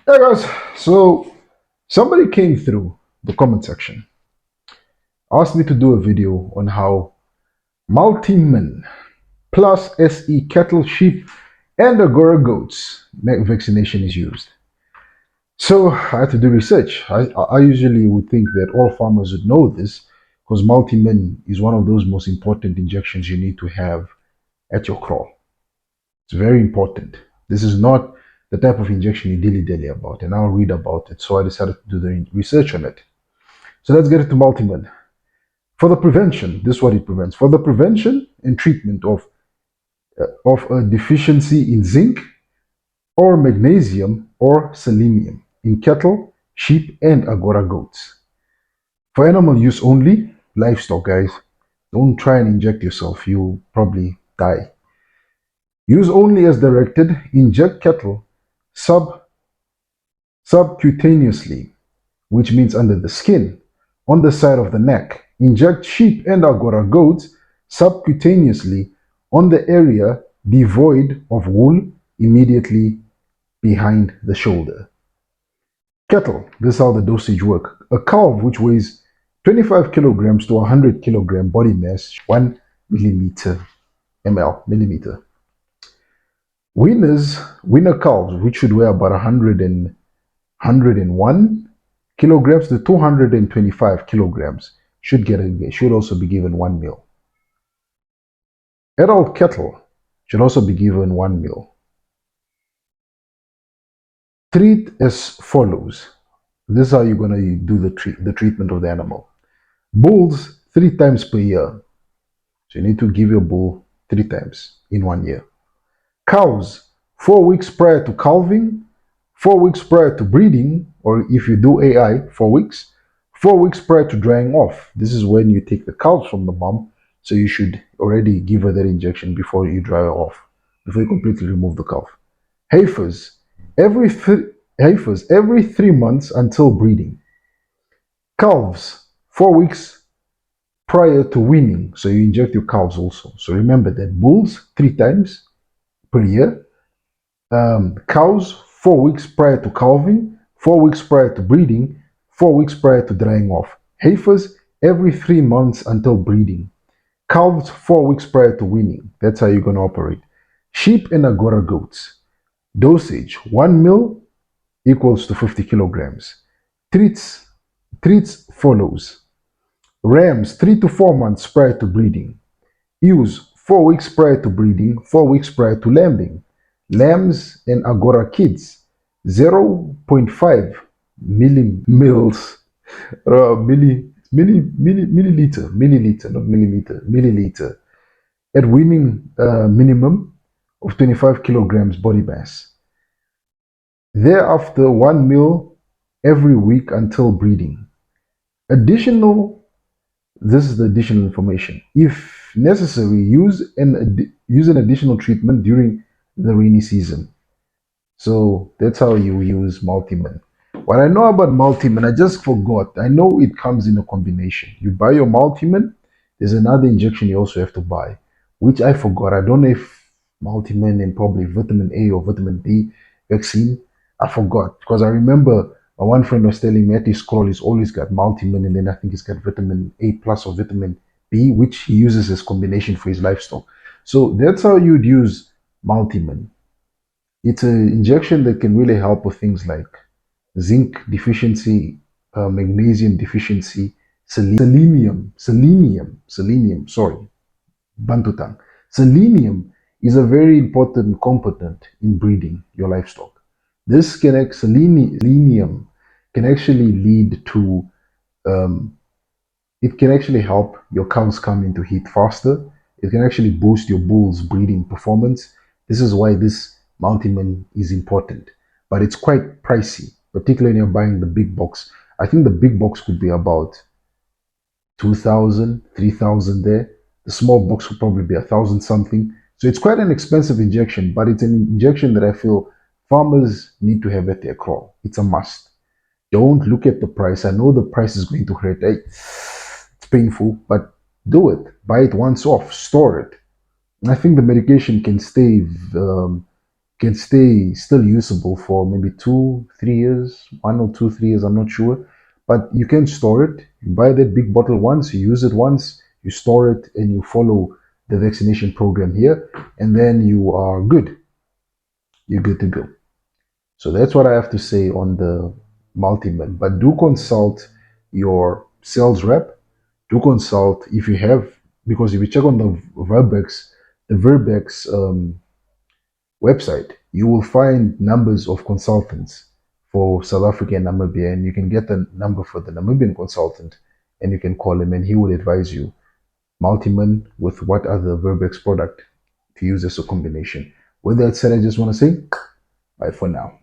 Yeah, guys. So somebody came through the comment section, asked me to do a video on how multi-min plus SE cattle, sheep, and Agora goats vaccination is used. So I had to do research. I usually would think that all farmers would know this because multi-min is one of those most important injections you need to have at your crawl. It's very important. This is not the type of injection you dilly-dally about, and I'll read about it. So I decided to do the research on it. So let's get into multimin. For the prevention, this is what it prevents. For the prevention and treatment of a deficiency in zinc or magnesium or selenium in cattle, sheep, and Agora goats. For animal use only, livestock, guys, don't try and inject yourself. You'll probably die. Use only as directed. Inject cattle sub subcutaneously, which means under the skin, on the side of the neck. Inject sheep and Agora goats subcutaneously on the area devoid of wool immediately behind the shoulder. Cattle, this is how the dosage work. A calf which weighs 25 kilograms to 100 kilogram body mass, 1 millimeter millimeter. Winner calves, which should weigh about 101 kilograms to 225 kilograms, should also be given 1 meal. Adult cattle should also be given 1 meal. Treat as follows. This is how you're going to do the treatment of the animal. Bulls 3 times per year. So you need to give your bull 3 times in 1 year. Cows 4 weeks prior to calving, 4 weeks prior to breeding, or if you do AI, 4 weeks, 4 weeks prior to drying off. This is when you take the calves from the mom, so you should already give her that injection before you dry her off, before you completely remove the calf. Heifers every th- heifers every 3 months until breeding. Calves 4 weeks prior to weaning, so you inject your calves also. So remember that bulls 3 times per year, cows 4 weeks prior to calving, 4 weeks prior to breeding, 4 weeks prior to drying off. Heifers every 3 months until breeding. Calves 4 weeks prior to weaning. That's how you're going to operate. Sheep and Agora goats. Dosage 1 mil equals to 50 kilograms. Treats treats follows. Rams 3 to 4 months prior to breeding. Ewes 4 weeks prior to breeding, 4 weeks prior to lambing. Lambs and Agora kids 0.5 millimils, milliliter, not millimeter, milliliter, at weaning minimum of 25 kilograms body mass. Thereafter, 1 mil every week until breeding. Additional This is the additional information. If necessary, use an additional treatment during the rainy season. So that's how you use multimin. What I know about multimin, I just forgot. I know it comes in a combination. You buy your multimin, there's another injection you also have to buy, which I forgot. I don't know if multimin and probably vitamin A or vitamin D vaccine. I forgot because I remember my one friend was telling me at his scroll he's always got multimin and then I think he's got vitamin A plus or vitamin B, which he uses as combination for his livestock. So that's how you'd use multimin. It's an injection that can really help with things like zinc deficiency, magnesium deficiency, selenium, sorry, Bantutan. Selenium is a very important component in breeding your livestock. Selenium can actually lead to, um, it can actually help your cows come into heat faster. It can actually boost your bull's breeding performance. This is why this multimin is important, but it's quite pricey, particularly when you're buying the big box. I think the big box could be about 2,000, 3,000 there. The small box would probably be 1,000 something. So it's quite an expensive injection, but it's an injection that I feel farmers need to have at their crawl. It's a must. Don't look at the price. I know the price is going to hurt. Hey, it's painful, but do it. Buy it once off, store it. I think the medication can stay still usable for maybe 2 3 years, 1 or 2 3 years, I'm not sure. But you can store it. You buy that big bottle once, you use it once, you store it, and you follow the vaccination program here, and then you are good. You're good to go. So that's what I have to say on the multimin. But do consult your sales rep. Do consult if you have, because if you check on the Verbex website, you will find numbers of consultants for South Africa and Namibia, and you can get the number for the Namibian consultant, and you can call him, and he will advise you multimin with what other Verbex product to use as a combination. With that said, I just want to say bye for now.